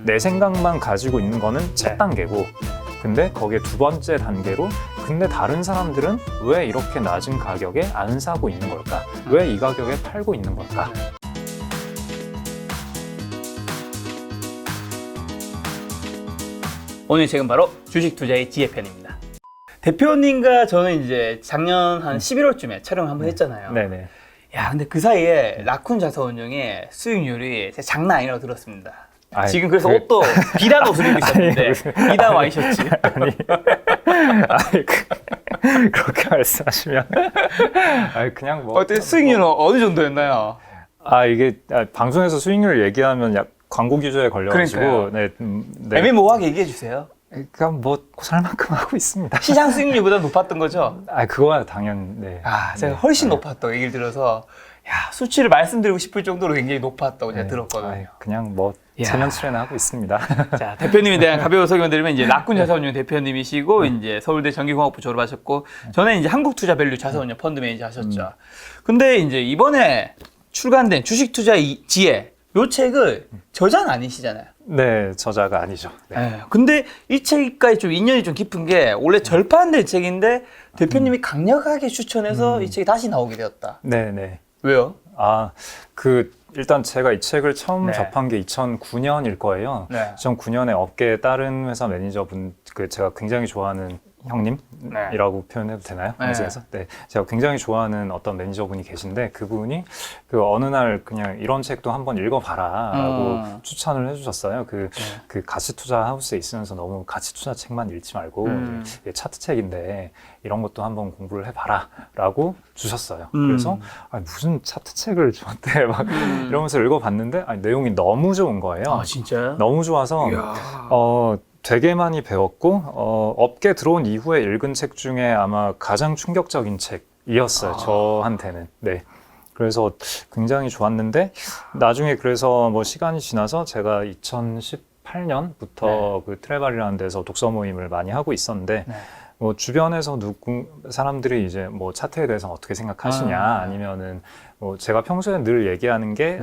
내 생각만 가지고 있는 거는 첫 단계고, 근데 거기에 두 번째 단계로 근데 다른 사람들은 왜 이렇게 낮은 가격에 안 사고 있는 걸까? 왜 이 가격에 팔고 있는 걸까? 오늘 지금 바로 주식 투자의 지혜 편입니다. 대표님과 저는 이제 작년 한 11월쯤에 촬영 한번 했잖아요. 네네. 야, 근데 그 사이에 라쿤 자산운용의 수익률이 진짜 장난 아니라고 들었습니다. 아이, 지금 그래서 옷도 비단 옷을 입고 있었는데 비단 와이셔츠. 그렇게 말씀하시면 그냥 뭐 어때 수익률은 어느 정도였나요? 이게 방송에서 수익률 얘기하면 광고 규제에 걸려가지고 네. 애매모호하게 얘기해 주세요. 그러니까 뭐 살 만큼 하고 있습니다. 시장 수익률보다 높았던 거죠? 그거야 당연. 네. 제가 훨씬 높았다고 얘기를 들어서 수치를 말씀드리고 싶을 정도로 굉장히 높았다고 제가 들었거든요. 그냥 뭐 체면 수련을 하고 있습니다. 자, 대표님에 대한 가벼운 설명드리면 이제 라쿤 자산운용 대표님이시고 이제 서울대 전기공학부 졸업하셨고 전에 이제 한국투자밸류 자산운용 펀드 매니저 하셨죠. 근데 이제 이번에 출간된 주식 투자의 지혜 요 책을 저자는 아니시잖아요. 네, 저자가 아니죠. 네. 네. 근데 이 책까지 좀 인연이 좀 깊은 게 원래 절판될 책인데 대표님이 강력하게 추천해서 이 책이 다시 나오게 되었다. 네. 왜요? 일단 제가 이 책을 처음 네. 접한 게 2009년일 거예요. 네. 2009년에 업계 다른 회사 매니저분, 제가 굉장히 좋아하는 형님이라고 표현해도 되나요? 방송에서? 네. 제가 굉장히 좋아하는 어떤 매니저분이 계신데 그분이 어느 날 그냥 이런 책도 한번 읽어봐라 라고 추천을 해주셨어요. 그 가치 투자 하우스에 있으면서 너무 가치 투자 책만 읽지 말고 차트 책인데 이런 것도 한번 공부를 해봐라 라고 주셨어요. 그래서 무슨 차트 책을 저한테 막 이러면서 읽어봤는데 내용이 너무 좋은 거예요. 진짜요? 너무 좋아서 되게 많이 배웠고 업계 들어온 이후에 읽은 책 중에 아마 가장 충격적인 책이었어요. 저한테는. 네. 그래서 굉장히 좋았는데 나중에 그래서 뭐 시간이 지나서 제가 2018년부터 그 트레발이라는 데서 독서 모임을 많이 하고 있었는데 뭐 주변에서 사람들이 이제 뭐 차트에 대해서 어떻게 생각하시냐 아니면은 뭐 제가 평소에 늘 얘기하는 게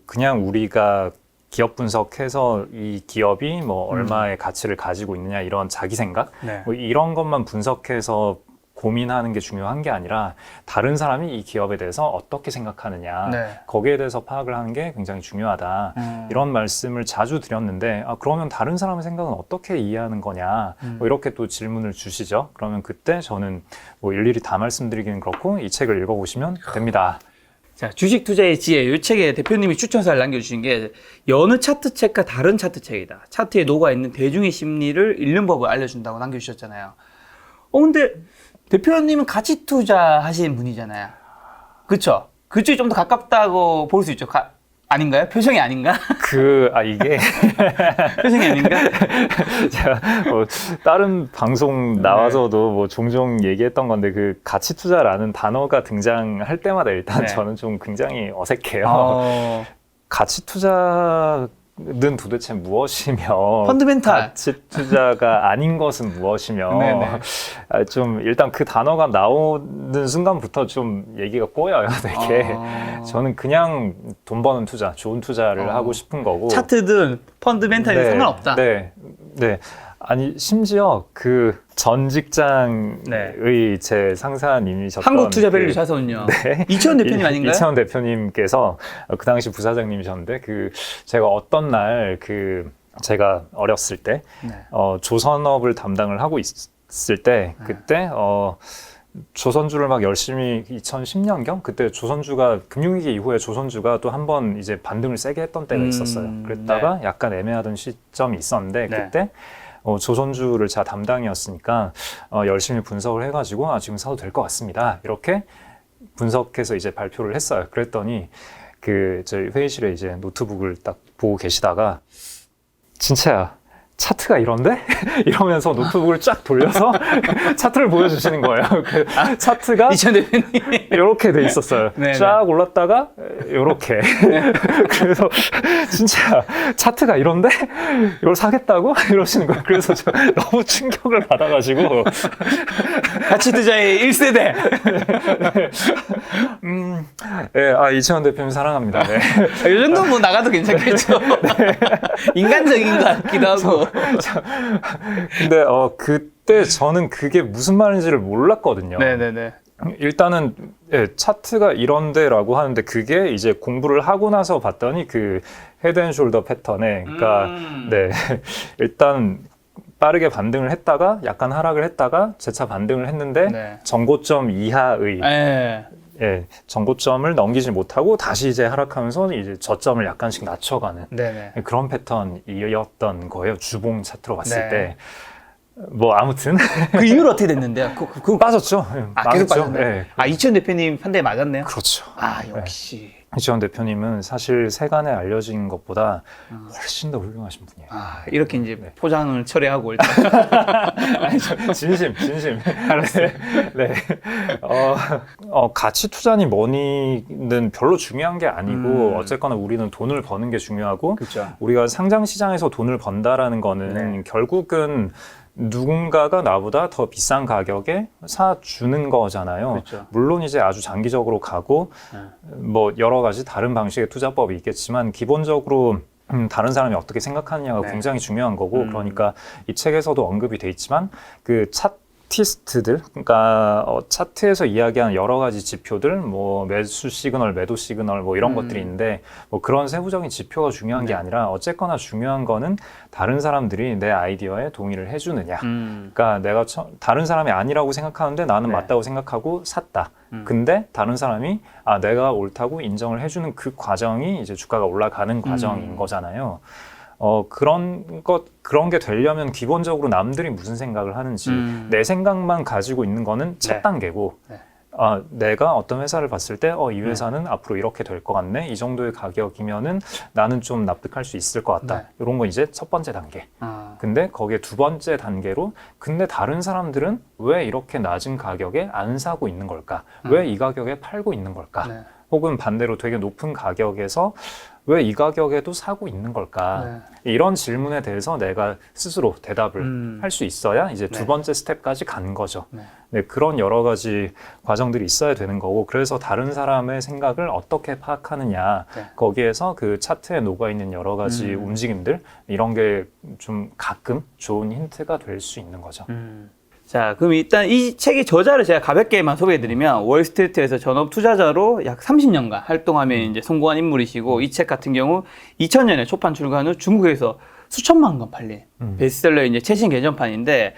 그냥 우리가 기업 분석해서 이 기업이 뭐 얼마의 가치를 가지고 있느냐 이런 자기 생각 뭐 이런 것만 분석해서 고민하는 게 중요한 게 아니라 다른 사람이 이 기업에 대해서 어떻게 생각하느냐 거기에 대해서 파악을 하는 게 굉장히 중요하다 이런 말씀을 자주 드렸는데 그러면 다른 사람의 생각은 어떻게 이해하는 거냐 뭐 이렇게 또 질문을 주시죠. 그러면 그때 저는 뭐 일일이 다 말씀드리기는 그렇고 이 책을 읽어보시면 됩니다. 자, 주식 투자의 지혜 이 책에 대표님이 추천사를 남겨주신 게 여느 차트 책과 다른 차트 책이다. 차트에 녹아있는 대중의 심리를 읽는 법을 알려준다고 남겨주셨잖아요. 근데 대표님은 가치 투자 하시는 분이잖아요. 그쵸? 그쪽이 좀 더 가깝다고 볼 수 있죠. 아닌가요? 표정이 아닌가? 이게 표정이 아닌가? 제가 다른 방송 나와서도 뭐 종종 얘기했던 건데 그 가치 투자라는 단어가 등장할 때마다 일단 저는 좀 굉장히 어색해요. 가치 투자는 도대체 무엇이며 펀드멘탈 가치 투자가 아닌 것은 무엇이며 좀 일단 그 단어가 나오는 순간부터 좀 얘기가 꼬여요 되게. 저는 그냥 돈 버는 투자, 좋은 투자를 하고 싶은 거고 차트든 펀드멘탈이든 상관없다. 네. 아니 심지어 그 전 직장의 제 상사님이셨던 한국투자밸류 자산운용 이채원 대표님 아닌가요? 이채원 대표님께서 그 당시 부사장님이셨는데 제가 어떤 날 제가 어렸을 때 조선업을 담당을 하고 있을 때 그때 조선주를 막 열심히 2010년경 그때 조선주가 금융위기 이후에 조선주가 또 한 번 이제 반등을 세게 했던 때가 있었어요. 그랬다가 약간 애매하던 시점이 있었는데 그때 조선주를 제가 담당이었으니까 열심히 분석을 해가지고 지금 사도 될 것 같습니다. 이렇게 분석해서 이제 발표를 했어요. 그랬더니 저희 회의실에 이제 노트북을 딱 보고 계시다가 진짜야. 차트가 이런데? 이러면서 노트북을 쫙 돌려서 차트를 보여주시는 거예요. 그 차트가 이천 대표님. 이렇게 돼 있었어요. 네네. 쫙 올랐다가 이렇게. 그래서 진짜 차트가 이런데? 이걸 사겠다고? 이러시는 거예요. 그래서 저 너무 충격을 받아가지고. 가치 투자의 1세대. 네, 이채원 대표님 사랑합니다. 네. 이 정도면 뭐 나가도 괜찮겠죠. 인간적인 것 같기도 하고. 근데 그때 저는 그게 무슨 말인지를 몰랐거든요. 네네네. 일단은 차트가 이런데라고 하는데 그게 이제 공부를 하고 나서 봤더니 그 헤드앤숄더 패턴에 그러니까 네 일단 빠르게 반등을 했다가 약간 하락을 했다가 재차 반등을 했는데 네. 전고점 이하의 네. 예, 전고점을 넘기지 못하고 다시 이제 하락하면서 이제 저점을 약간씩 낮춰가는 네네. 그런 패턴이었던 거예요. 주봉 차트로 봤을 네. 때. 뭐 아무튼 그 이후로 어떻게 됐는데요? 빠졌죠. 예, 계속 망했죠. 빠졌네. 예. 이천 대표님 판단에 맞았네요. 그렇죠. 역시. 이지원 대표님은 사실 세간에 알려진 것보다 훨씬 더 훌륭하신 분이에요. 이렇게 이제 포장을 처리하고 일단. 진심. 알았어요. 네. 가치 투자니 뭐니는 별로 중요한 게 아니고 어쨌거나 우리는 돈을 버는 게 중요하고 그렇죠. 우리가 상장 시장에서 돈을 번다라는 거는 결국은 누군가가 나보다 더 비싼 가격에 사주는 거잖아요. 그렇죠. 물론 이제 아주 장기적으로 가고 뭐 여러 가지 다른 방식의 투자법이 있겠지만 기본적으로 다른 사람이 어떻게 생각하느냐가 굉장히 중요한 거고 그러니까 이 책에서도 언급이 돼 있지만 그 차티스트들 그러니까 차트에서 이야기하는 여러 가지 지표들 뭐 매수 시그널, 매도 시그널 뭐 이런 것들이 있는데 뭐 그런 세부적인 지표가 중요한 게 아니라 어쨌거나 중요한 거는 다른 사람들이 내 아이디어에 동의를 해주느냐. 그러니까 내가 다른 사람이 아니라고 생각하는데 나는 맞다고 생각하고 샀다. 근데 다른 사람이 내가 옳다고 인정을 해주는 그 과정이 이제 주가가 올라가는 과정인 거잖아요. 그런 게 되려면 기본적으로 남들이 무슨 생각을 하는지 내 생각만 가지고 있는 거는 첫 단계고 내가 어떤 회사를 봤을 때 이 회사는 앞으로 이렇게 될 것 같네 이 정도의 가격이면은 나는 좀 납득할 수 있을 것 같다 이런 거 이제 첫 번째 단계. 근데 거기에 두 번째 단계로 근데 다른 사람들은 왜 이렇게 낮은 가격에 안 사고 있는 걸까? 왜 이 가격에 팔고 있는 걸까? 혹은 반대로 되게 높은 가격에서 왜 이 가격에도 사고 있는 걸까? 이런 질문에 대해서 내가 스스로 대답을 할 수 있어야 이제 두 번째 스텝까지 간 거죠. 네, 그런 여러 가지 과정들이 있어야 되는 거고 그래서 다른 사람의 생각을 어떻게 파악하느냐 거기에서 그 차트에 녹아있는 여러 가지 움직임들 이런 게 좀 가끔 좋은 힌트가 될 수 있는 거죠. 자, 그럼 일단 이 책의 저자를 제가 가볍게만 소개해드리면 월스트리트에서 전업 투자자로 약 30년간 활동하며 이제 성공한 인물이시고 이 책 같은 경우 2000년에 초판 출간 후 중국에서 수천만 권 팔린 베스트셀러의 이제 최신 개정판인데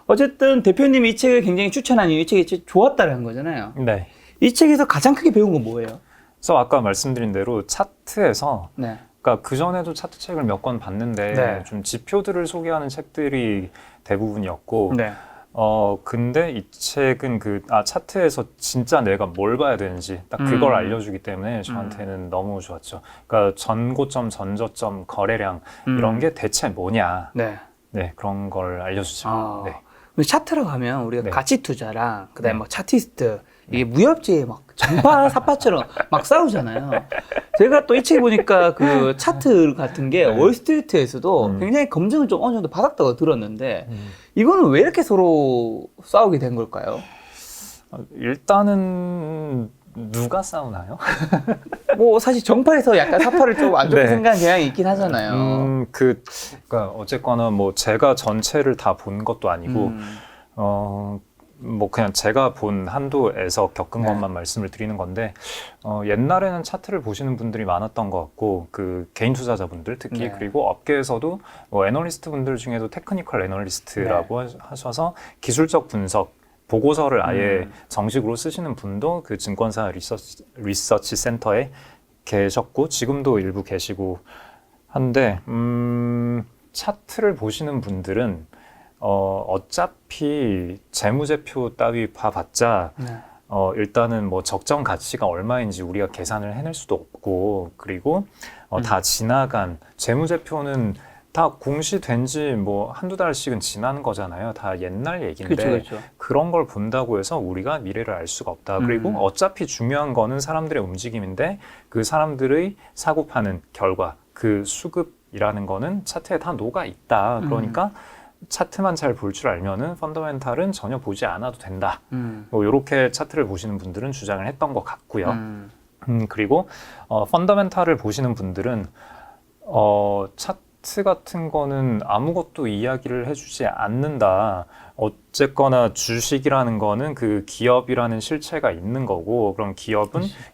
어쨌든 대표님이 이 책을 굉장히 추천한 이유 이 책이 좋았다는 거잖아요. 네. 이 책에서 가장 크게 배운 건 뭐예요? 그래서 아까 말씀드린 대로 차트에서 그러니까 그 전에도 차트 책을 몇 권 봤는데 좀 지표들을 소개하는 책들이 대부분이었고 근데 이 책은 차트에서 진짜 내가 뭘 봐야 되는지 딱 그걸 알려주기 때문에 저한테는 너무 좋았죠. 그러니까 전고점, 전저점, 거래량 이런 게 대체 뭐냐. 네, 그런 걸 알려주죠. 차트라고 하면 우리가 가치 투자랑 그다음에 뭐 차티스트 이게 무협지에 막 전파 사파처럼 막 싸우잖아요. 제가 또 이 책 보니까 그 차트 같은 게 월스트리트에서도 굉장히 검증을 좀 어느 정도 받았다고 들었는데 이거는 왜 이렇게 서로 싸우게 된 걸까요? 일단은 누가 싸우나요? 뭐 사실 정파에서 약간 사파를 좀 안 좋게 생각하는 경향이 있긴 하잖아요. 그러니까 어쨌거나 뭐 제가 전체를 다 본 것도 아니고 뭐 그냥 제가 본 한도에서 겪은 것만 말씀을 드리는 건데 옛날에는 차트를 보시는 분들이 많았던 것 같고 그 개인 투자자분들 특히 그리고 업계에서도 뭐 애널리스트 분들 중에도 테크니컬 애널리스트라고 하셔서 기술적 분석 보고서를 아예 정식으로 쓰시는 분도 그 증권사 리서치 센터에 계셨고 지금도 일부 계시고 한데 차트를 보시는 분들은 어차피 재무제표 따위 봐봤자 일단은 뭐 적정 가치가 얼마인지 우리가 계산을 해낼 수도 없고 그리고 다 지나간 재무제표는 다 공시된 지 뭐 한두 달씩은 지난 거잖아요. 다 옛날 얘기인데 그렇죠. 그런 걸 본다고 해서 우리가 미래를 알 수가 없다. 그리고 어차피 중요한 거는 사람들의 움직임인데 그 사람들의 사고 파는 결과, 그 수급이라는 거는 차트에 다 녹아 있다. 그러니까 차트만 잘 볼 줄 알면은 펀더멘탈은 전혀 보지 않아도 된다. 뭐 이렇게 차트를 보시는 분들은 주장을 했던 것 같고요. 그리고 펀더멘탈을 보시는 분들은 차트 같은 거는 아무것도 이야기를 해주지 않는다. 어쨌거나 주식이라는 거는 그 기업이라는 실체가 있는 거고, 그럼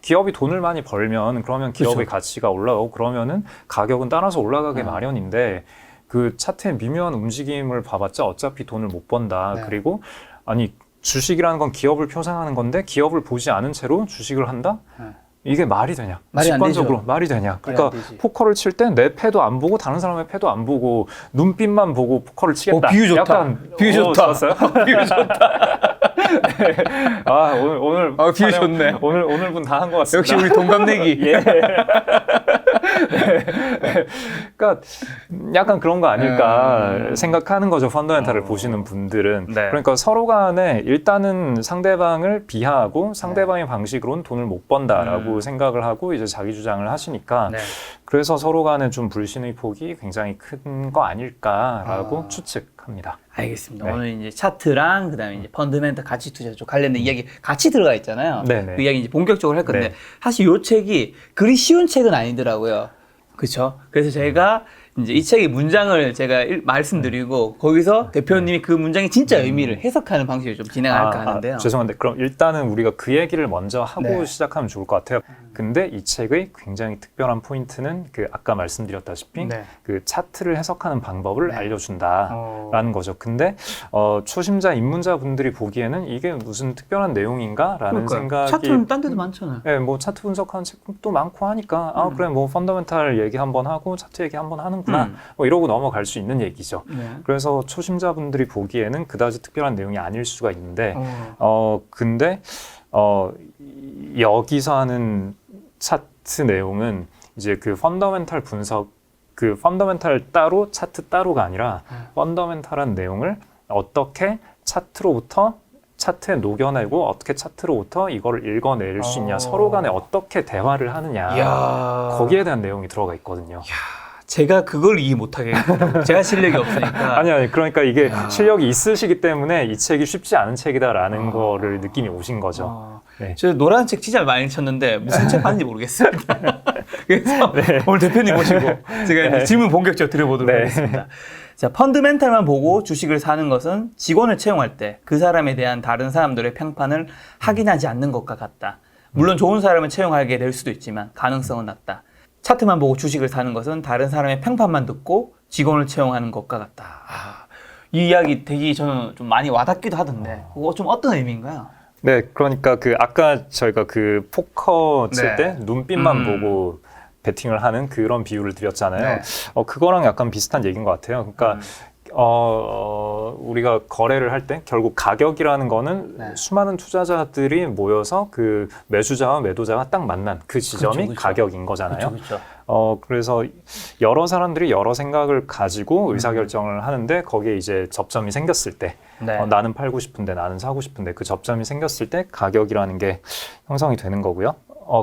기업이 돈을 많이 벌면 그러면 기업의 그렇죠. 가치가 올라가고 그러면은 가격은 따라서 올라가게 마련인데, 그 차트의 미묘한 움직임을 봐봤자 어차피 돈을 못 번다. 네. 그리고 아니 주식이라는 건 기업을 표상하는 건데 기업을 보지 않은 채로 주식을 한다? 이게 말이 되냐? 말이 안 직관적으로 되죠. 말이 되냐? 그러니까 말이 안 되지. 포커를 칠 때 내 패도 안 보고 다른 사람의 패도 안 보고 눈빛만 보고 포커를 치겠다. 비유 좋다. 약간, 비유 좋다. 좋았어요? 비유 좋다. 네. 아 오늘 비유 좋네. 오늘 분 다 한 것 같습니다. 역시 우리 동갑내기. 예. 그러니까 약간 그런 거 아닐까 생각하는 거죠. 펀더멘탈을 보시는 분들은. 네. 그러니까 서로 간에 일단은 상대방을 비하하고 상대방의 방식으로는 돈을 못 번다라고 생각을 하고 이제 자기 주장을 하시니까 네. 그래서 서로 간에 좀 불신의 폭이 굉장히 큰 거 아닐까라고 추측합니다. 알겠습니다. 네. 오늘 이제 차트랑 그다음에 이제 펀드멘탈 가치 투자 쪽 관련된 이야기 같이 들어가 있잖아요. 네네. 그 이야기 이제 본격적으로 할 건데 네. 사실 이 책이 그리 쉬운 책은 아니더라고요. 그렇죠? 그래서 제가 이제 이 책의 문장을 제가 말씀드리고 거기서 대표님이 그 문장의 진짜 의미를 해석하는 방식을 좀 진행할까 하는데요. 죄송한데 그럼 일단은 우리가 그 얘기를 먼저 하고 네. 시작하면 좋을 것 같아요. 근데 이 책의 굉장히 특별한 포인트는 그 아까 말씀드렸다시피 네. 그 차트를 해석하는 방법을 네. 알려준다라는 거죠. 근데 초심자 입문자 분들이 보기에는 이게 무슨 특별한 내용인가라는 그러니까요. 생각이 차트는 딴 데도 많잖아요. 네, 뭐 차트 분석하는 책도 많고 하니까 그래 뭐 펀더멘탈 얘기 한번 하고 차트 얘기 한번 하는구나 뭐 이러고 넘어갈 수 있는 얘기죠. 네. 그래서 초심자분들이 보기에는 그다지 특별한 내용이 아닐 수가 있는데 근데 여기서 하는 차트 내용은 이제 그 펀더멘탈 분석, 그 펀더멘탈 따로 차트 따로가 아니라 펀더멘탈한 내용을 어떻게 차트에 녹여내고 어떻게 차트로부터 이거를 읽어낼 수 있냐, 서로 간에 어떻게 대화를 하느냐, 이야. 거기에 대한 내용이 들어가 있거든요. 제가 그걸 이해 못하겠어요. 제가 실력이 없으니까. 아니 그러니까 이게 실력이 있으시기 때문에 이 책이 쉽지 않은 책이다라는 거를 느낌이 오신 거죠. 네. 저 노란 책 진짜 많이 쳤는데 무슨 책 봤는지 모르겠어요. 그래서 오늘 대표님 모시고 제가 이제 질문 본격적으로 드려보도록 하겠습니다. 자, 펀드멘탈만 보고 주식을 사는 것은 직원을 채용할 때 그 사람에 대한 다른 사람들의 평판을 확인하지 않는 것과 같다. 물론 좋은 사람을 채용하게 될 수도 있지만 가능성은 낮다. 차트만 보고 주식을 사는 것은 다른 사람의 평판만 듣고 직원을 채용하는 것과 같다. 이 이야기 되게 저는 좀 많이 와닿기도 하던데 그거 좀 어떤 의미인가요? 네, 그러니까 그 아까 저희가 그 포커 칠 때 눈빛만 보고 배팅을 하는 그런 비유를 드렸잖아요. 그거랑 약간 비슷한 얘기인 것 같아요. 그러니까 우리가 거래를 할 때 결국 가격이라는 거는 수많은 투자자들이 모여서 그 매수자와 매도자가 딱 만난 그 지점이 그렇죠. 가격인 거잖아요. 그렇죠. 그래서 여러 사람들이 여러 생각을 가지고 의사결정을 하는데 거기에 이제 접점이 생겼을 때 나는 팔고 싶은데 나는 사고 싶은데 그 접점이 생겼을 때 가격이라는 게 형성이 되는 거고요.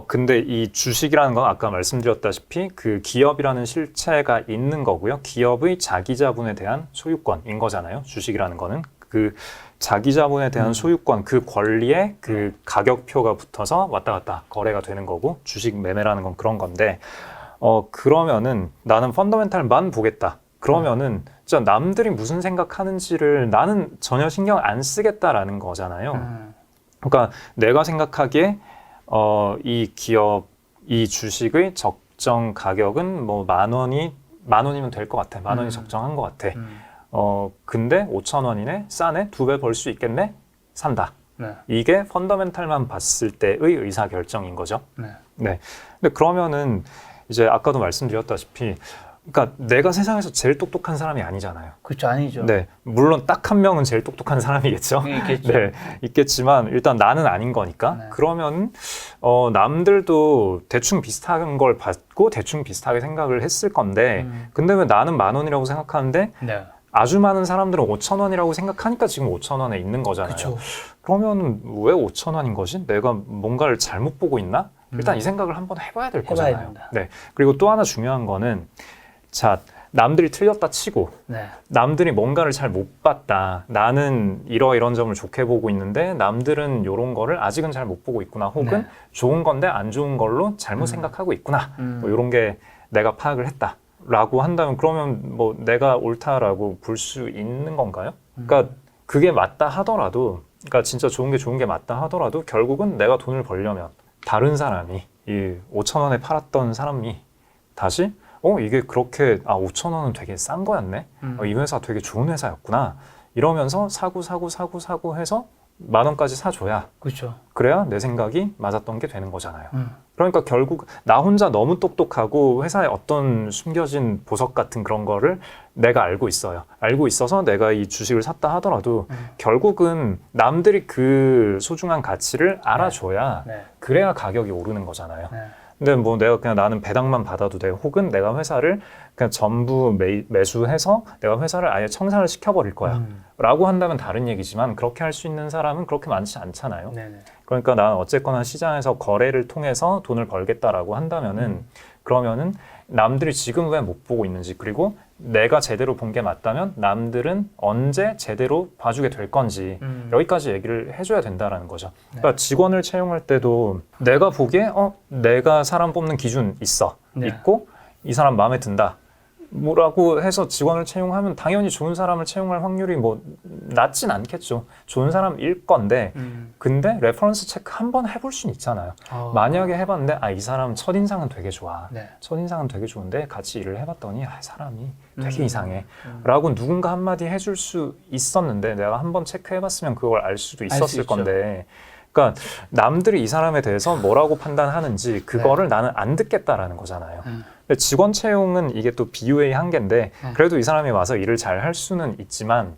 근데 이 주식이라는 건 아까 말씀드렸다시피 그 기업이라는 실체가 있는 거고요. 기업의 자기자본에 대한 소유권인 거잖아요. 주식이라는 거는 그 자기자본에 대한 소유권, 그 권리에 그 가격표가 붙어서 왔다 갔다 거래가 되는 거고 주식 매매라는 건 그런 건데 그러면은 나는 펀더멘탈만 보겠다. 그러면은 진짜 남들이 무슨 생각하는지를 나는 전혀 신경 안 쓰겠다라는 거잖아요. 그러니까 내가 생각하기에 이 기업, 이 주식의 적정 가격은 뭐 10,000원이면 될 것 같아. 10,000원이 적정한 것 같아. 근데 5,000원이네? 싸네? 2배 벌 수 있겠네? 산다. 이게 펀더멘탈만 봤을 때의 의사결정인 거죠. 네. 근데 그러면은 이제 아까도 말씀드렸다시피 그러니까 내가 세상에서 제일 똑똑한 사람이 아니잖아요. 그렇죠, 아니죠. 네, 물론 딱 한 명은 제일 똑똑한 사람이겠죠. 있겠죠. 네, 있겠지만 일단 나는 아닌 거니까. 네. 그러면 남들도 대충 비슷한 걸 받고 대충 비슷하게 생각을 했을 건데, 근데 왜 나는 10,000원이라고 생각하는데 네. 아주 많은 사람들은 5,000원이라고 생각하니까 지금 5,000원에 있는 거잖아요. 그쵸. 그러면 왜 5,000원인 거지? 내가 뭔가를 잘못 보고 있나? 일단 이 생각을 한번 해봐야 될 거잖아요. 된다. 네. 그리고 또 하나 중요한 거는, 자, 남들이 틀렸다 치고 네. 남들이 뭔가를 잘 못 봤다. 나는 이런 점을 좋게 보고 있는데 남들은 이런 거를 아직은 잘 못 보고 있구나. 혹은 네. 좋은 건데 안 좋은 걸로 잘못 생각하고 있구나. 뭐 이런 게 내가 파악을 했다. 라고 한다면 그러면 뭐 내가 옳다라고 볼 수 있는 건가요? 그러니까 그게 맞다 하더라도, 그러니까 진짜 좋은 게 맞다 하더라도 결국은 내가 돈을 벌려면 다른 사람이 이 5,000원에 팔았던 사람이 다시 이게 그렇게 5,000원은 되게 싼 거였네. 이 회사 되게 좋은 회사였구나. 이러면서 사고 해서 10,000원까지 사줘야, 그렇죠. 그래야 내 생각이 맞았던 게 되는 거잖아요. 그러니까 결국 나 혼자 너무 똑똑하고 회사에 어떤 숨겨진 보석 같은 그런 거를 내가 알고 있어요. 알고 있어서 내가 이 주식을 샀다 하더라도 결국은 남들이 그 소중한 가치를 알아줘야 네. 그래야 가격이 오르는 거잖아요. 네. 근데 뭐 내가 그냥 나는 배당만 받아도 돼. 혹은 내가 회사를 그냥 전부 매수해서 내가 회사를 아예 청산을 시켜버릴 거야. 라고 한다면 다른 얘기지만 그렇게 할 수 있는 사람은 그렇게 많지 않잖아요. 네네. 그러니까 난 어쨌거나 시장에서 거래를 통해서 돈을 벌겠다라고 한다면은 그러면은 남들이 지금 왜 못 보고 있는지, 그리고 내가 제대로 본 게 맞다면 남들은 언제 제대로 봐주게 될 건지 여기까지 얘기를 해줘야 된다라는 거죠. 그러니까 직원을 채용할 때도 내가 보기에 내가 사람 뽑는 기준 네. 있고 이 사람 마음에 든다. 뭐라고 해서 직원을 채용하면 당연히 좋은 사람을 채용할 확률이 뭐 낮진 않겠죠. 좋은 사람일 건데 근데 레퍼런스 체크 한번 해볼 수는 있잖아요. 만약에 해봤는데 이 사람 첫인상은 되게 좋아. 네. 첫인상은 되게 좋은데 같이 일을 해봤더니 사람이 되게 이상해. 라고 누군가 한마디 해줄 수 있었는데 내가 한번 체크해봤으면 그걸 알 수도 있었을 건데, 그러니까 남들이 이 사람에 대해서 뭐라고 판단하는지 그거를 나는 안 듣겠다라는 거잖아요. 근데 직원 채용은 이게 또 비유의 한계인데 그래도 이 사람이 와서 일을 잘 할 수는 있지만,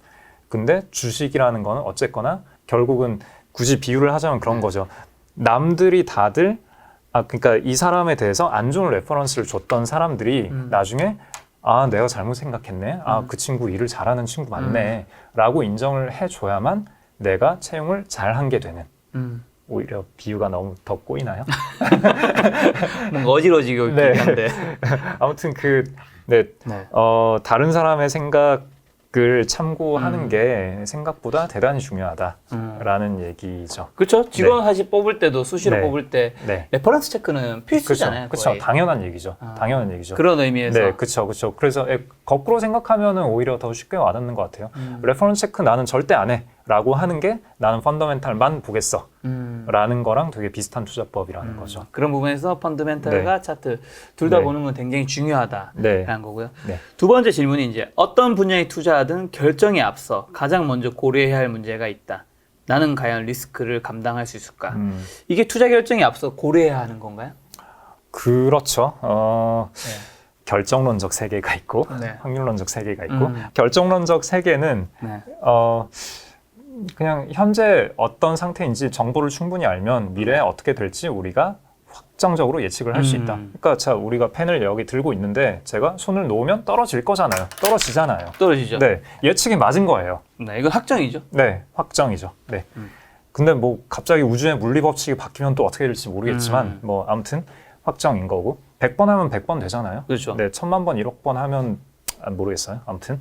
근데 주식이라는 거는 어쨌거나 결국은 굳이 비유를 하자면 그런 거죠. 남들이 다들 그러니까 이 사람에 대해서 안 좋은 레퍼런스를 줬던 사람들이 나중에 내가 잘못 생각했네. 그 친구 일을 잘하는 친구 맞네. 라고 인정을 해줘야만 내가 채용을 잘 한 게 되는. 오히려 비유가 너무 더 꼬이나요? 뭔가 어지러지고 있긴 한데. 아무튼 다른 사람의 생각을 참고하는 게 생각보다 대단히 중요하다라는 얘기죠. 그렇죠. 직원 사실 뽑을 때도 수시로 뽑을 때 레퍼런스 체크는 필수잖아요. 그렇죠. 당연한 얘기죠. 당연한 얘기죠. 그런 의미에서. 네, 그렇죠. 그래서 거꾸로 생각하면은 오히려 더 쉽게 와닿는 것 같아요. 레퍼런스 체크 나는 절대 안 해. 라고 하는 게 나는 펀더멘탈만 보겠어. 라는 거랑 되게 비슷한 투자법이라는 거죠. 그런 부분에서 펀더멘탈과 차트 둘 다 보는 건 굉장히 중요하다라는 거고요. 두 번째 질문이 이제 어떤 분야에 투자하든 결정에 앞서 가장 먼저 고려해야 할 문제가 있다. 나는 과연 리스크를 감당할 수 있을까? 이게 투자 결정에 앞서 고려해야 하는 건가요? 그렇죠. 결정론적 세계가 있고 확률론적 세계가 있고 결정론적 세계는 그냥 현재 어떤 상태인지 정보를 충분히 알면 미래에 어떻게 될지 우리가 확정적으로 예측을 할 수 있다. 그러니까 자, 우리가 펜을 여기 들고 있는데 제가 손을 놓으면 떨어질 거잖아요. 떨어지잖아요. 떨어지죠. 네, 예측이 맞은 거예요. 네, 이건 확정이죠. 네, 확정이죠. 네. 근데 뭐 갑자기 우주의 물리 법칙이 바뀌면 또 어떻게 될지 모르겠지만 뭐 아무튼 확정인 거고 100번 하면 100번 되잖아요. 그렇죠. 네, 1000만 번, 1억 번 하면 모르겠어요. 아무튼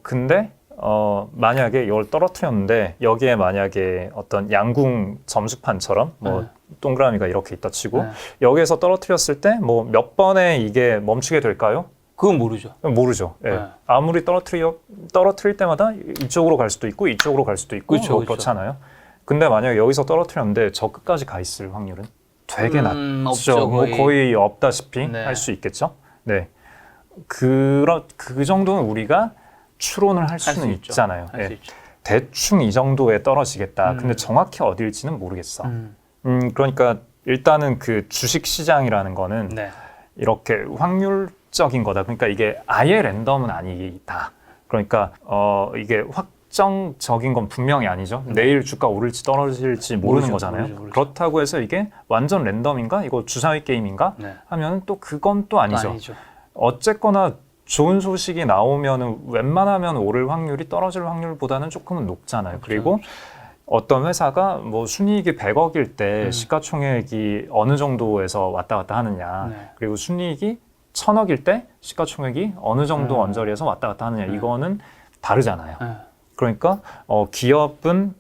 근데 만약에 이걸 떨어뜨렸는데 여기에 만약에 어떤 양궁 점수판처럼 뭐 동그라미가 이렇게 있다 치고 여기에서 떨어뜨렸을 때 뭐 몇 번에 이게 멈추게 될까요? 그건 모르죠. 모르죠. 네. 아무리 떨어뜨릴 때마다 이쪽으로 갈 수도 있고 이쪽으로 갈 수도 있고 그렇죠, 그렇잖아요. 근데 만약에 여기서 떨어뜨렸는데 저 끝까지 가 있을 확률은 되게 낮죠. 없죠, 뭐 거의 없다시피 할 수 있겠죠. 네. 그 정도는 우리가 추론을 할 수는 있잖아요. 네. 대충 이 정도에 떨어지겠다. 근데 정확히 어딜지는 모르겠어. 그러니까 일단은 그 주식 시장이라는 거는 이렇게 확률 조직적인 거다. 그러니까 이게 아예 랜덤은 아니다. 그러니까 이게 확정적인 건 분명히 아니죠. 내일 주가 오를지 떨어질지 모르는 거잖아요. 모르죠. 그렇다고 해서 이게 완전 랜덤인가? 이거 주사위 게임인가? 네. 하면 또 그건 또 아니죠. 아니죠. 어쨌거나 좋은 소식이 나오면 웬만하면 오를 확률이 떨어질 확률보다는 조금은 높잖아요. 그리고 어떤 회사가 뭐 순이익이 100억일 때 시가총액이 어느 정도에서 왔다 갔다 하느냐. 네. 그리고 순이익이 1000억일 때 시가총액이 어느 정도 언저리에서 왔다 갔다 하느냐. 이거는 다르잖아요. 네. 그러니까 기업은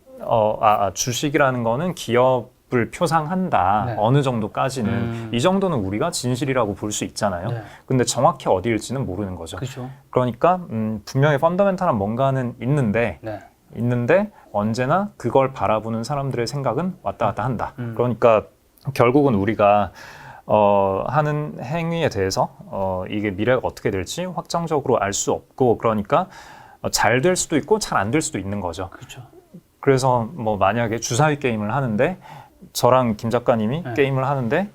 주식이라는 거는 기업을 표상한다. 네. 어느 정도까지는 이 정도는 우리가 진실이라고 볼 수 있잖아요. 네. 근데 정확히 어디일지는 모르는 거죠. 그렇죠. 그러니까 분명히 펀더멘탈한 뭔가는 있는데 언제나 그걸 바라보는 사람들의 생각은 왔다 갔다 한다. 그러니까 결국은 우리가 하는 행위에 대해서 이게 미래가 어떻게 될지 확정적으로 알 수 없고, 그러니까 잘 될 수도 있고 잘 안 될 수도 있는 거죠. 그렇죠. 그래서 뭐 만약에 주사위 게임을 하는데 저랑 김 작가님이 게임을 하는데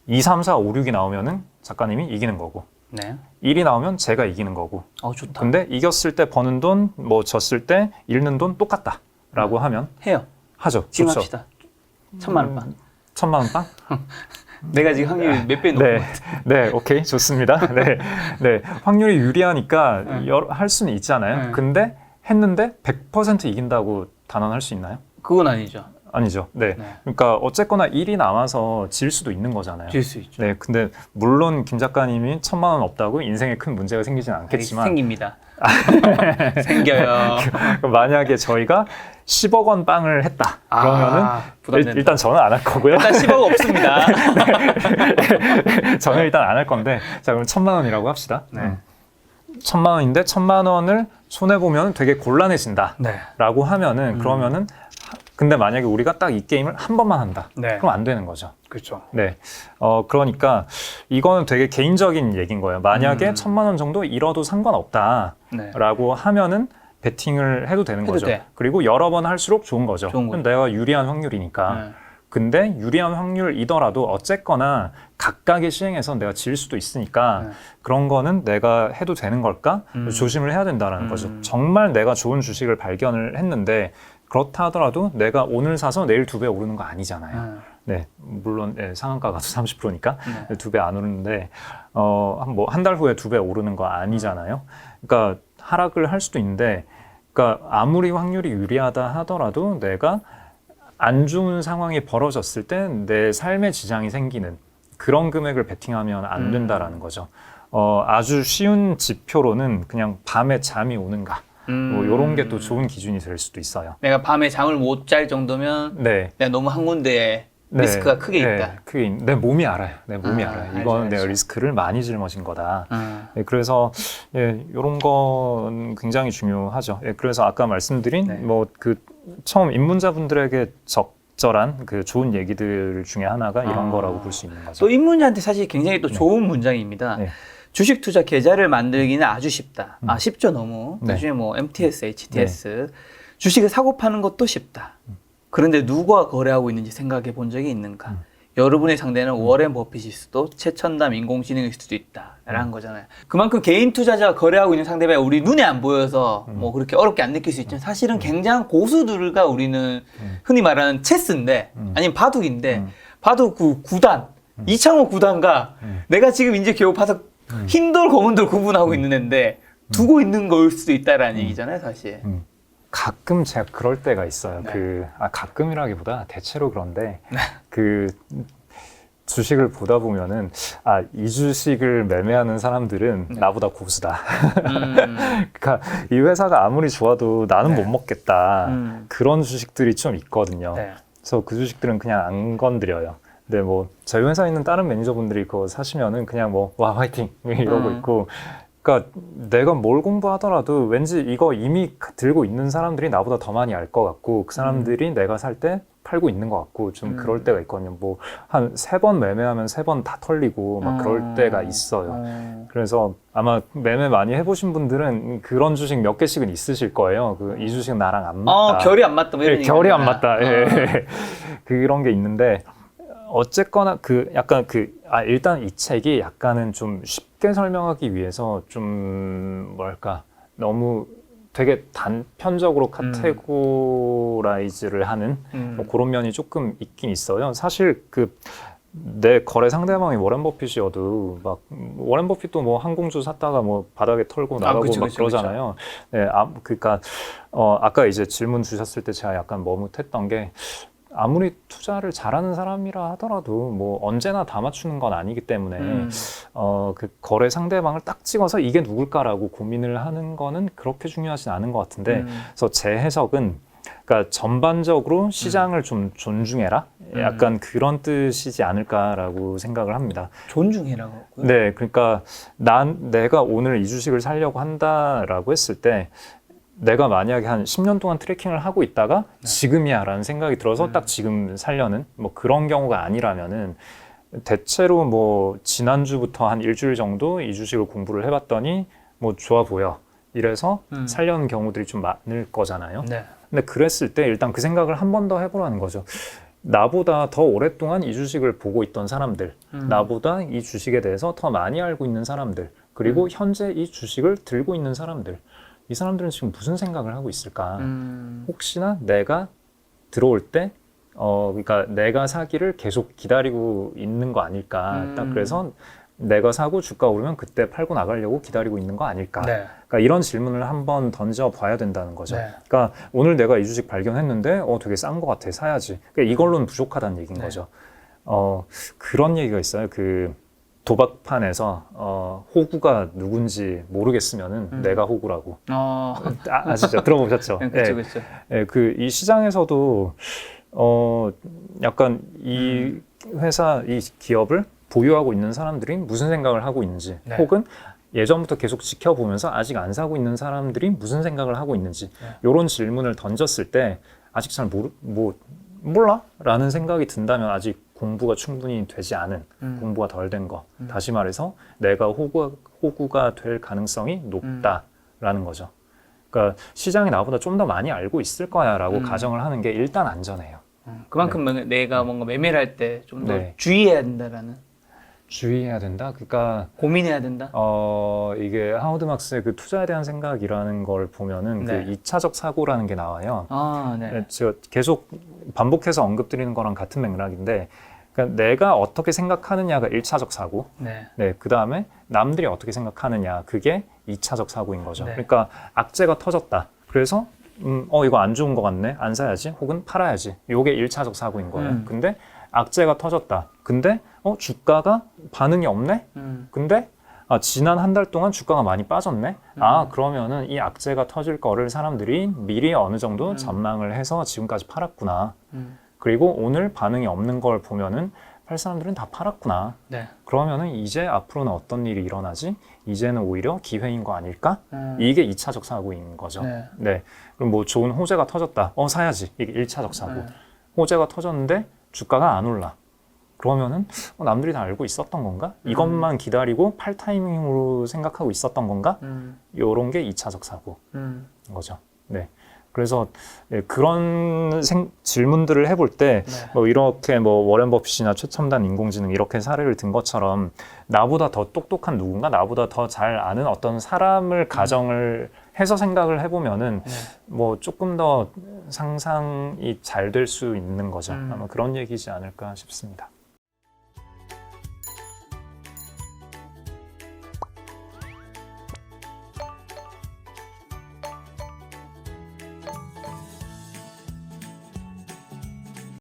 2, 3, 4, 5, 6이 나오면은 작가님이 이기는 거고, 1이 나오면 제가 이기는 거고. 좋다. 근데 이겼을 때 버는 돈, 뭐 졌을 때 잃는 돈 똑같다라고 하면 해요. 하죠. 지금 좋죠. 합시다. 1000만 원 빵. 1000만 원 빵? 내가 지금 확률이 몇 배 높은 것 같아. 네, 오케이, 좋습니다. 네, 확률이 유리하니까 할 수는 있잖아요. 근데 했는데 100% 이긴다고 단언할 수 있나요? 그건 아니죠. 아니죠. 네. 그러니까 어쨌거나 1이 남아서 질 수도 있는 거잖아요. 질 수 있죠. 네, 근데 물론 김 작가님이 1000만 원 없다고 인생에 큰 문제가 생기진 않겠지만 생깁니다. 생겨요. 만약에 저희가 10억 원 빵을 했다. 그러면은 부담된다. 일단 저는 안 할 거고요. 일단 10억 없습니다. 저는 일단 안 할 건데, 자 그럼 1000만 원이라고 합시다. 1000만 원인데 1000만 원을 손해 보면 되게 곤란해진다라고 하면은 그러면은 근데 만약에 우리가 딱 이 게임을 한 번만 한다. 그럼 안 되는 거죠. 그렇죠. 네. 그러니까 이거는 되게 개인적인 얘기인 거예요. 만약에 1000만 원 정도 잃어도 상관없다라고 하면은 베팅을 해도 되는 거죠. 그리고 여러 번 할수록 좋은 거죠. 그럼 내가 유리한 확률이니까. 근데 유리한 확률이더라도 어쨌거나 각각의 시행에서 내가 질 수도 있으니까 그런 거는 내가 해도 되는 걸까? 조심을 해야 된다는 거죠. 정말 내가 좋은 주식을 발견을 했는데 그렇다 하더라도 내가 오늘 사서 내일 2배 오르는 거 아니잖아요. 네, 물론 상한가가 30%니까 2배 안 오르는데 뭐 한 달 후에 2배 오르는 거 아니잖아요. 그러니까 하락을 할 수도 있는데, 그러니까 아무리 확률이 유리하다 하더라도 내가 안 좋은 상황이 벌어졌을 때 내 삶에 지장이 생기는 그런 금액을 베팅하면 안 된다라는 거죠. 아주 쉬운 지표로는 그냥 밤에 잠이 오는가, 뭐 이런 게 또 좋은 기준이 될 수도 있어요. 내가 밤에 잠을 못 잘 정도면 내가 너무 한 군데에 리스크가 크게 있다. 내 몸이 알아요. 내 몸이 알아요. 이거는 내가 리스크를 많이 짊어진 거다. 그래서 이런 건 굉장히 중요하죠. 그래서 아까 말씀드린 뭐 그 처음 입문자분들에게 적절한 그 좋은 얘기들 중에 하나가 이런 거라고 볼 수 있는 거죠. 또 입문자한테 사실 굉장히 또 좋은 문장입니다. 주식 투자 계좌를 만들기는 아주 쉽다. 쉽죠, 너무. 요즘에 뭐 MTS, HTS 주식을 사고 파는 것도 쉽다. 그런데 누가 거래하고 있는지 생각해 본 적이 있는가? 여러분의 상대는 워렌 버핏일 수도 최첨단 인공지능일 수도 있다라는 거잖아요. 그만큼 개인 투자자가 거래하고 있는 상대방이 우리 눈에 안 보여서 뭐 그렇게 어렵게 안 느낄 수 있지만 사실은 굉장한 고수들과 우리는 흔히 말하는 체스인데 아니면 바둑인데 바둑 그 구단, 이창호 구단과 내가 지금 이제 겨우 봐서 흰돌 검은돌 구분하고 있는 애인데 두고 있는 거일 수도 있다라는 얘기잖아요, 사실. 가끔 제가 그럴 때가 있어요. 가끔이라기보다 대체로 그런데 그 주식을 보다 보면은 이 주식을 매매하는 사람들은 나보다 고수다. 그러니까 이 회사가 아무리 좋아도 나는 못 먹겠다. 그런 주식들이 좀 있거든요. 그래서 그 주식들은 그냥 안 건드려요. 근데 뭐 저희 회사에 있는 다른 매니저분들이 그거 사시면은 그냥 뭐 와 화이팅 이러고 있고. 그러니까 내가 뭘 공부하더라도 왠지 이거 이미 들고 있는 사람들이 나보다 더 많이 알 것 같고 그 사람들이 내가 살 때 팔고 있는 것 같고 좀 그럴 때가 있거든요. 뭐 한 3번 매매하면 3번 다 털리고 막 그럴 때가 있어요. 그래서 아마 매매 많이 해보신 분들은 그런 주식 몇 개씩은 있으실 거예요. 이 주식은 나랑 안 맞다. 결이 안 맞다. 뭐 이런 결이 안 맞다. 그런 게 있는데 어쨌거나 일단 이 책이 약간은 좀 쉽게 설명하기 위해서 좀 뭐랄까 너무 되게 단편적으로 카테고라이즈를 하는 뭐 그런 면이 조금 있긴 있어요. 사실 내 거래 상대방이 워렌 버핏이어도 막 워렌 버핏도 뭐 항공주 샀다가 뭐 바닥에 털고 나가고 그쵸, 막 그쵸, 그러잖아요. 네, 그러니까 아까 이제 질문 주셨을 때 제가 약간 머뭇했던 게 아무리 투자를 잘하는 사람이라 하더라도 뭐 언제나 다 맞추는 건 아니기 때문에 그 거래 상대방을 딱 찍어서 이게 누굴까라고 고민을 하는 거는 그렇게 중요하진 않은 것 같은데 그래서 제 해석은 그러니까 전반적으로 시장을 좀 존중해라 약간 그런 뜻이지 않을까라고 생각을 합니다. 존중해라고. 네, 그러니까 내가 오늘 이 주식을 사려고 한다라고 했을 때 내가 만약에 한 10년 동안 트래킹을 하고 있다가 지금이야 라는 생각이 들어서 딱 지금 살려는 뭐 그런 경우가 아니라면은 대체로 뭐 지난주부터 한 일주일 정도 이 주식을 공부를 해봤더니 뭐 좋아 보여 이래서 살려는 경우들이 좀 많을 거잖아요. 네. 근데 그랬을 때 일단 그 생각을 한 번 더 해보라는 거죠. 나보다 더 오랫동안 이 주식을 보고 있던 사람들, 나보다 이 주식에 대해서 더 많이 알고 있는 사람들, 그리고 현재 이 주식을 들고 있는 사람들, 이 사람들은 지금 무슨 생각을 하고 있을까? 혹시나 내가 들어올 때, 그러니까 내가 사기를 계속 기다리고 있는 거 아닐까? 딱 그래서 내가 사고 주가 오르면 그때 팔고 나가려고 기다리고 있는 거 아닐까? 네. 그러니까 이런 질문을 한번 던져봐야 된다는 거죠. 네. 그러니까 오늘 내가 이 주식 발견했는데, 되게 싼 거 같아, 사야지. 그러니까 이걸로는 부족하다는 얘기인 거죠. 그런 얘기가 있어요. 도박판에서 호구가 누군지 모르겠으면은 내가 호구라고. 아시죠? 들어보셨죠? 그렇죠, 그렇죠. 이 시장에서도 약간 이 회사, 이 기업을 보유하고 있는 사람들이 무슨 생각을 하고 있는지, 혹은 예전부터 계속 지켜보면서 아직 안 사고 있는 사람들이 무슨 생각을 하고 있는지, 이런 질문을 던졌을 때 아직 잘 몰라? 라는 생각이 든다면 아직 공부가 충분히 되지 않은, 공부가 덜 된 거. 다시 말해서 내가 호구가 될 가능성이 높다라는 거죠. 그러니까 시장이 나보다 좀 더 많이 알고 있을 거야 라고 가정을 하는 게 일단 안전해요. 그만큼 내가 뭔가 매매를 할 때 좀 더 네. 주의해야 된다라는. 주의해야 된다? 그러니까 고민해야 된다? 이게 하워드 막스의 그 투자에 대한 생각이라는 걸 보면은 네. 그 2차적 사고라는 게 나와요. 네. 제가 계속 반복해서 언급드리는 거랑 같은 맥락인데, 그러니까 내가 어떻게 생각하느냐가 1차적 사고, 네. 그 다음에 남들이 어떻게 생각하느냐, 그게 2차적 사고인 거죠. 네. 그러니까 악재가 터졌다. 그래서 이거 안 좋은 거 같네, 안 사야지, 혹은 팔아야지. 요게 1차적 사고인 거예요. 근데 악재가 터졌다. 근데 주가가 반응이 없네? 근데 지난 한 달 동안 주가가 많이 빠졌네? 그러면은 이 악재가 터질 거를 사람들이 미리 어느 정도 전망을 해서 지금까지 팔았구나. 그리고 오늘 반응이 없는 걸 보면은 팔 사람들은 다 팔았구나. 네. 그러면은 이제 앞으로는 어떤 일이 일어나지? 이제는 오히려 기회인 거 아닐까? 이게 2차적 사고인 거죠. 네. 그럼 뭐 좋은 호재가 터졌다. 사야지. 이게 1차적 사고. 호재가 터졌는데 주가가 안 올라. 그러면은 남들이 다 알고 있었던 건가? 이것만 기다리고 팔 타이밍으로 생각하고 있었던 건가? 요런 게 2차적 사고인 거죠. 네. 그래서 그런 질문들을 해볼 때 뭐 이렇게 뭐 워렌 버핏이나 최첨단 인공지능 이렇게 사례를 든 것처럼 나보다 더 똑똑한 누군가, 나보다 더 잘 아는 어떤 사람을 가정을 해서 생각을 해보면은 뭐 조금 더 상상이 잘 될 수 있는 거죠. 아마 그런 얘기지 않을까 싶습니다.